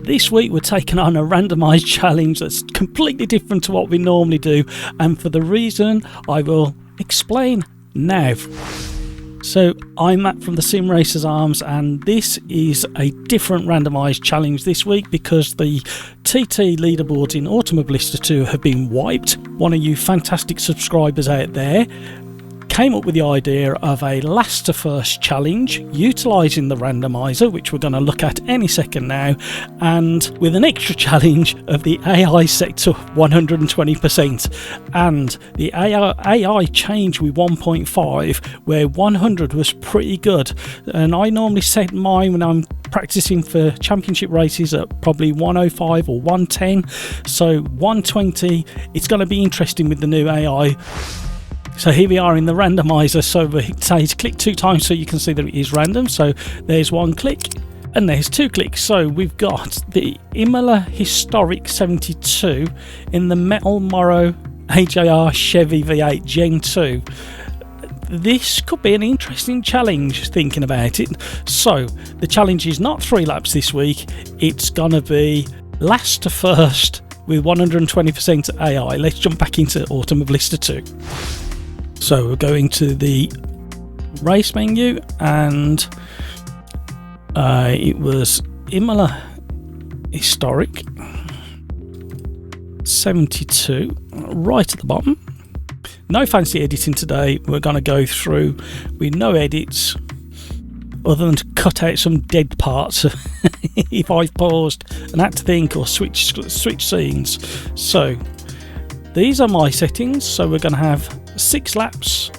this week we're taking on a randomised challenge that's completely different to what we normally do, and for the reason I will explain now. So I'm Matt from the Sim Racers Arms, and this is a different randomised challenge this week because the TT leaderboards in Autumn of Blister 2 have been wiped. One of you fantastic subscribers out there came up with the idea of a last to first challenge utilising the randomizer, which we're going to look at any second now, and with an extra challenge of the AI set to 120%, and the AI changed with 1.5 where 100 was pretty good, and I normally set mine when I'm practicing for championship races at probably 105 or 110, so 120. It's going to be interesting with the new AI. So here we are in the randomizer, so it says click 2 times so you can see that it is random. So there's 1 click and there's 2 clicks. So we've got the Imola Historic 72 in the Metal Morrow AJR Chevy V8 Gen 2. This could be an interesting challenge thinking about it. So the challenge is not 3 laps this week, it's gonna be last to first with 120% AI. Let's jump back into Autumn of Blister 2. So we're going to the race menu, and it was Imola Historic 72 right at the bottom. No fancy editing today. We're going to go through with no edits other than to cut out some dead parts if I've paused and had to think or switch scenes. So these are my settings. So we're going to have 6 laps.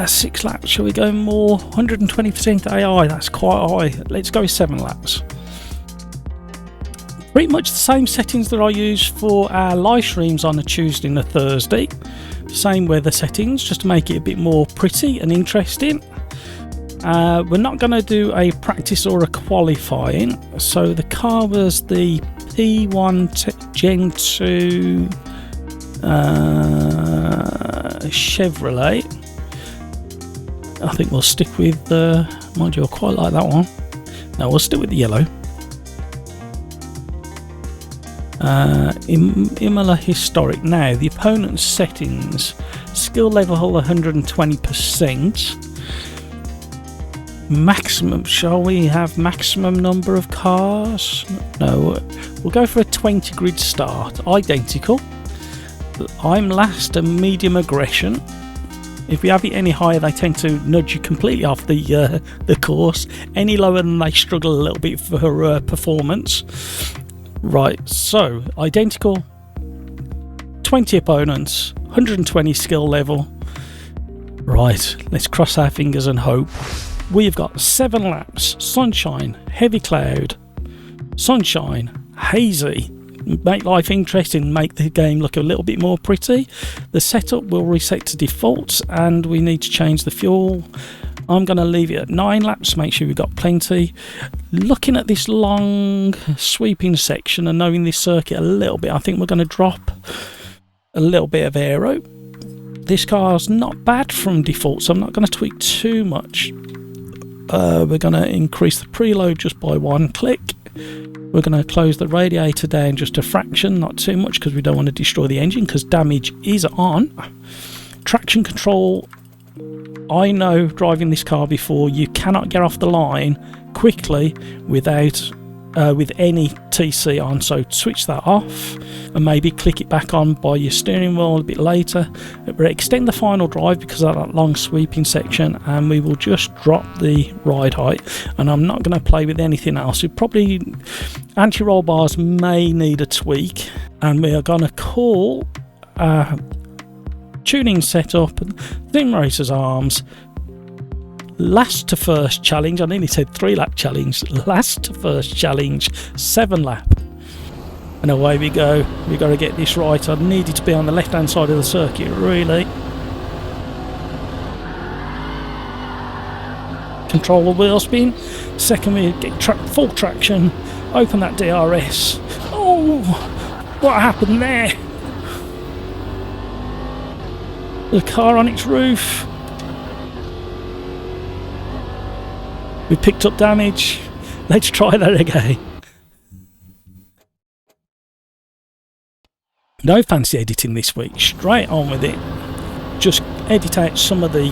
6 laps. Shall we go more? 120% AI. That's quite high. Let's go 7 laps. Pretty much the same settings that I use for our live streams on a Tuesday and a Thursday. Same weather settings, just to make it a bit more pretty and interesting. We're not going to do a practice or a qualifying. So the car was the P1 Gen 2 Chevrolet. I think we'll stick with mind you, I quite like that one. No, we'll stick with the yellow. Imola Historic. Now the opponent's settings: skill level 120%. Maximum, shall we have maximum number of cars? No, we'll go for a 20 grid start. Identical. I'm last, and medium aggression. If we have it any higher, they tend to nudge you completely off the course. Any lower than they struggle a little bit for performance. Right, so identical, 20 opponents, 120 skill level. Right, let's cross our fingers and hope. We've got 7 laps, sunshine, heavy cloud, sunshine, hazy. Make life interesting, make the game look a little bit more pretty. The setup will reset to defaults, and we need to change the fuel. I'm going to leave it at 9 laps, make sure we've got plenty. Looking at this long sweeping section and knowing this circuit a little bit, I think we're going to drop a little bit of aero. This car's not bad from default, so I'm not going to tweak too much. We're going to increase the preload just by 1 click. We're going to close the radiator down just a fraction, not too much, because we don't want to destroy the engine, because damage is on. Traction control. I know, driving this car before, you cannot get off the line quickly without with any TC on, so switch that off and maybe click it back on by your steering wheel a bit later. We'll extend the final drive because of that long sweeping section, and we will just drop the ride height, and I'm not going to play with anything else. It probably, anti-roll bars may need a tweak, and we are going to call tuning setup Sim Racers Arms last to first challenge. I nearly said 3 lap challenge. Last to first challenge, 7 lap, and away we go. We've got to get this right. I needed to be on the left hand side of the circuit, really. Control the wheel spin. Second, we get full traction. Open that DRS. Oh, what happened there? The car on its roof. We picked up damage. Let's try that again. No fancy editing this week, straight on with it. Just edit out some of the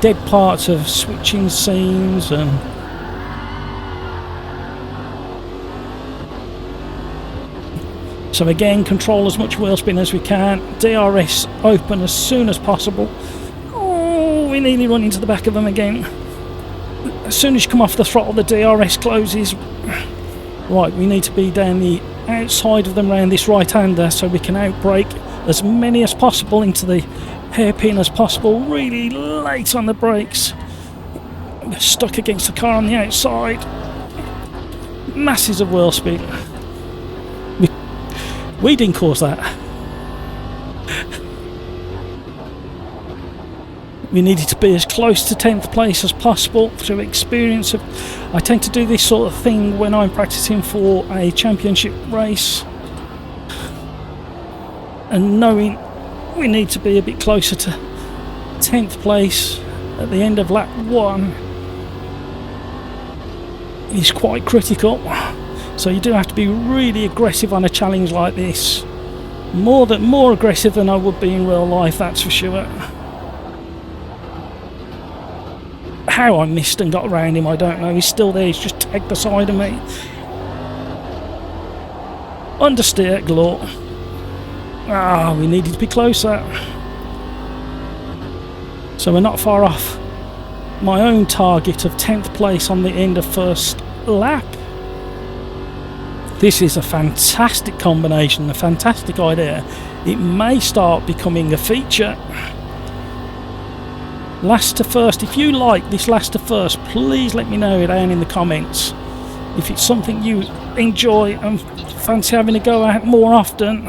dead parts of switching scenes and so again, control as much wheel spin as we can. DRS open as soon as possible. Oh, we nearly run into the back of them again. As soon as you come off the throttle, the DRS closes. Right, we need to be down the outside of them round this right-hander so we can outbrake as many as possible into the hairpin as possible. Really late on the brakes. We're stuck against the car on the outside. Masses of wheel spin. We didn't cause that. We needed to be as close to 10th place as possible through experience. I tend to do this sort of thing when I'm practicing for a championship race. And knowing we need to be a bit closer to 10th place at the end of lap 1 is quite critical. So you do have to be really aggressive on a challenge like this. More aggressive than I would be in real life, that's for sure. How I missed and got around him, I don't know. He's still there, he's just tagged the side of me. Understeer, Glor. Ah, we needed to be closer. So we're not far off my own target of 10th place on the end of first lap. This is a fantastic combination, a fantastic idea. It may start becoming a feature. Last to first, if you like this last to first, please let me know down in the comments. If it's something you enjoy and fancy having a go at more often.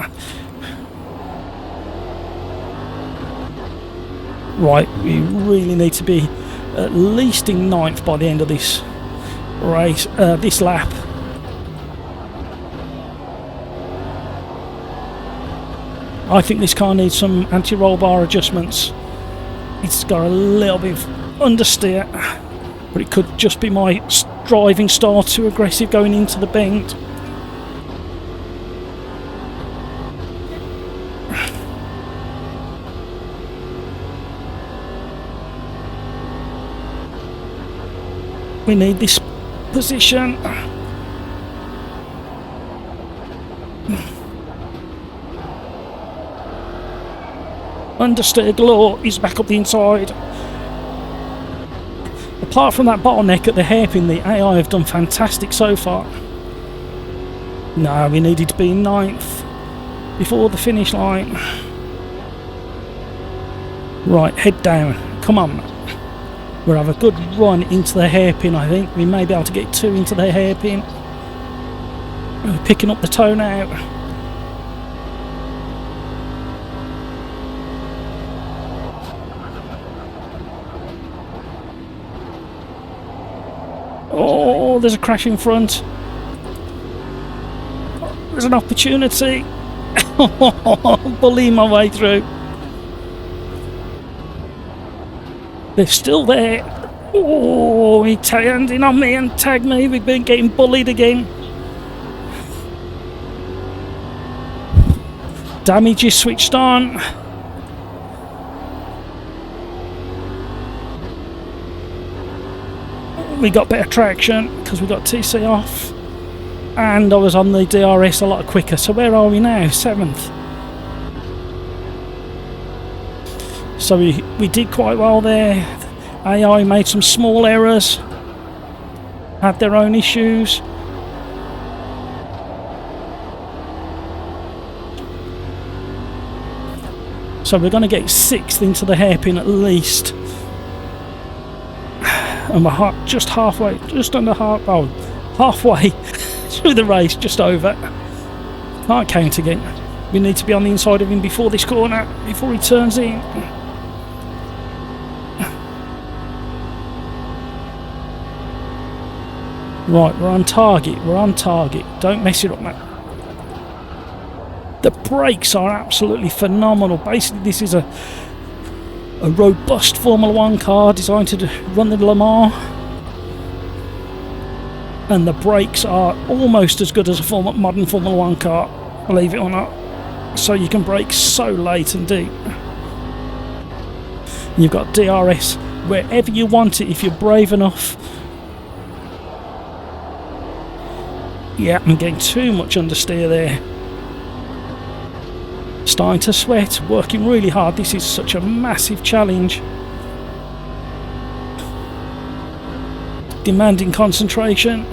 Right, we really need to be at least in 9th by the end of this race, this lap. I think this car needs some anti-roll bar adjustments. It's got a little bit of understeer, but it could just be my driving style too aggressive going into the bend. We need this position. Understeer Glor is back up the inside. Apart from that bottleneck at the hairpin, the AI have done fantastic so far. No, we needed to be 9th before the finish line. Right, head down. Come on. We'll have a good run into the hairpin, I think. We may be able to get 2 into the hairpin. We're picking up the toe now. Oh, there's a crash in front. There's an opportunity. Bullying my way through. They're still there. Oh, he turned in on me and tagged me. We've been getting bullied again. Damage is switched on. We got better traction because we got TC off and I was on the DRS a lot quicker. So where are we now? 7th. So we did quite well there. AI made some small errors, had their own issues. So we're going to get 6th into the hairpin at least. And we're just halfway, just under halfway through the race, just over. Can't count again. We need to be on the inside of him before this corner, before he turns in. Right, we're on target, Don't mess it up, mate. The brakes are absolutely phenomenal. Basically, this is a robust Formula 1 car designed to run the Le Mans. and the brakes are almost as good as a modern Formula 1 car, believe it or not. So you can brake so late and deep. You've got DRS wherever you want it if you're brave enough. Yeah, I'm getting too much understeer there. Starting to sweat, working really hard. This is such a massive challenge. Demanding concentration.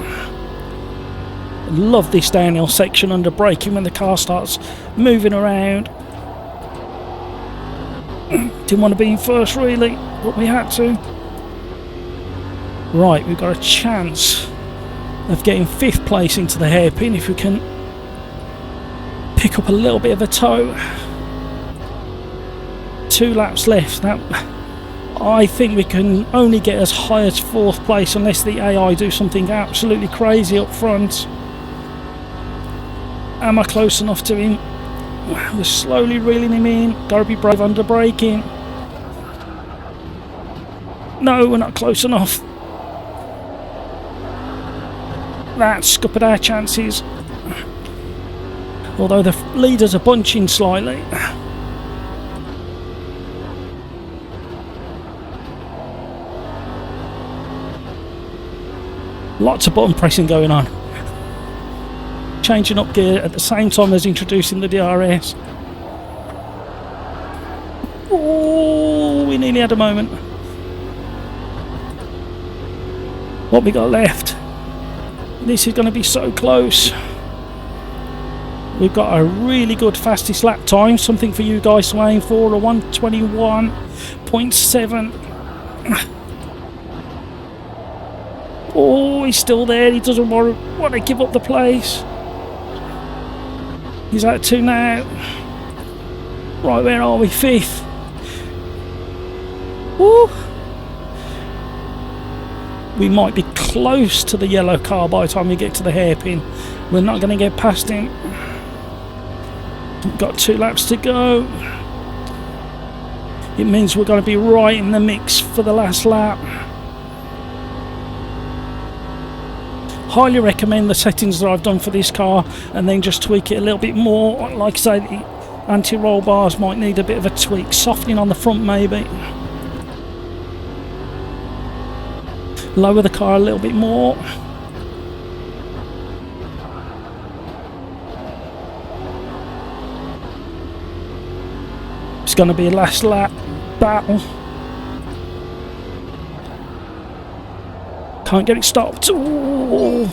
Love this downhill section under braking when the car starts moving around. Didn't want to be in first really, but we had to. Right, we've got a chance of getting 5th place into the hairpin if we can pick up a little bit of a toe. 2 laps left. Now, I think we can only get as high as 4th place unless the AI do something absolutely crazy up front. Am I close enough to him? We're slowly reeling him in. Gotta be brave under braking. No, we're not close enough. That scuppered our chances. Although the leaders are bunching slightly. Lots of button pressing going on. Changing up gear at the same time as introducing the DRS. Oh, we nearly had a moment. What we got left? This is going to be so close. We've got a really good fastest lap time, something for you guys to aim for, a 1:21.7. Oh, he's still there, he doesn't want to give up the place. He's at 2 now. Right, where are we? 5th. Woo! We might be close to the yellow car by the time we get to the hairpin. We're not going to get past him. We've got 2 laps to go. It means we're going to be right in the mix for the last lap. Highly recommend the settings that I've done for this car and then just tweak it a little bit more. Like I say, the anti-roll bars might need a bit of a tweak, softening on the front maybe. Lower the car a little bit more. It's going to be a last lap battle. Can't get it stopped. Ooh.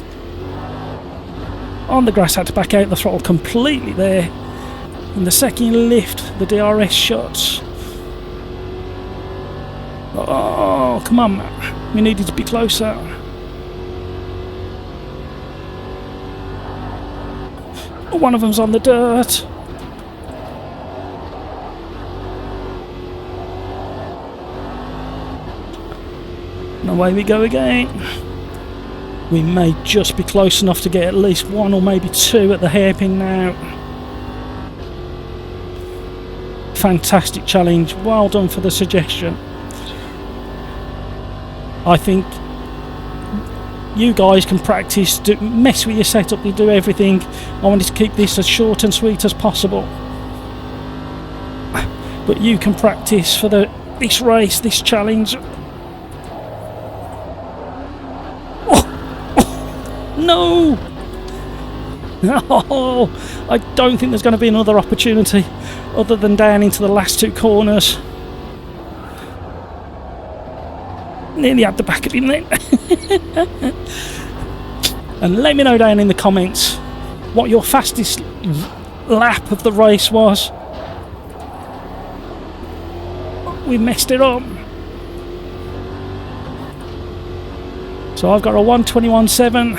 On the grass, had to back out the throttle completely there. And the second you lift, the DRS shuts. Oh, come on, man. We needed to be closer. One of them's on the dirt. And away we go again. We may just be close enough to get at least 1 or maybe 2 at the hairpin now. Fantastic challenge. Well done for the suggestion. I think you guys can practice, mess with your setup, you do everything. I wanted to keep this as short and sweet as possible. But you can practice for this race, this challenge. No! Oh, I don't think there's going to be another opportunity other than down into the last 2 corners. Nearly at the back of him then. And let me know down in the comments what your fastest lap of the race was. We messed it up. So I've got a 1:21.7.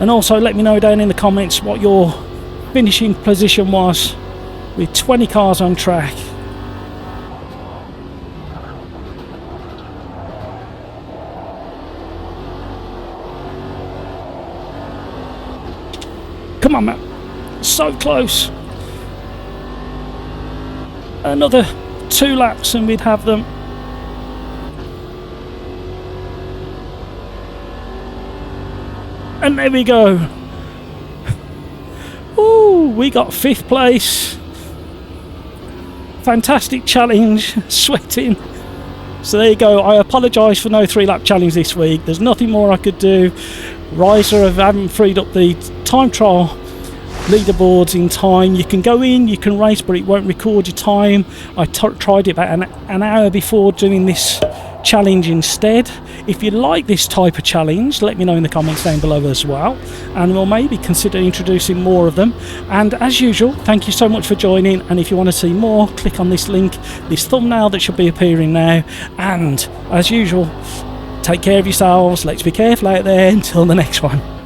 And also let me know down in the comments what your finishing position was with 20 cars on track. Come on, man. So close. Another 2 laps and we'd have them. And there we go. Ooh, we got 5th place. Fantastic challenge. Sweating. So there you go. I apologise for no 3-lap challenge this week. There's nothing more I could do. Riser haven't freed up the time trial leaderboards in time. You can go in, you can race, but it won't record your time. I tried it about an hour before doing this challenge instead. If you like this type of challenge, let me know in the comments down below as well, and we'll maybe consider introducing more of them. And as usual, thank you so much for joining, and if you want to see more, click on this link, this thumbnail that should be appearing now. And as usual, take care of yourselves. Let's be careful out there. Until the next one.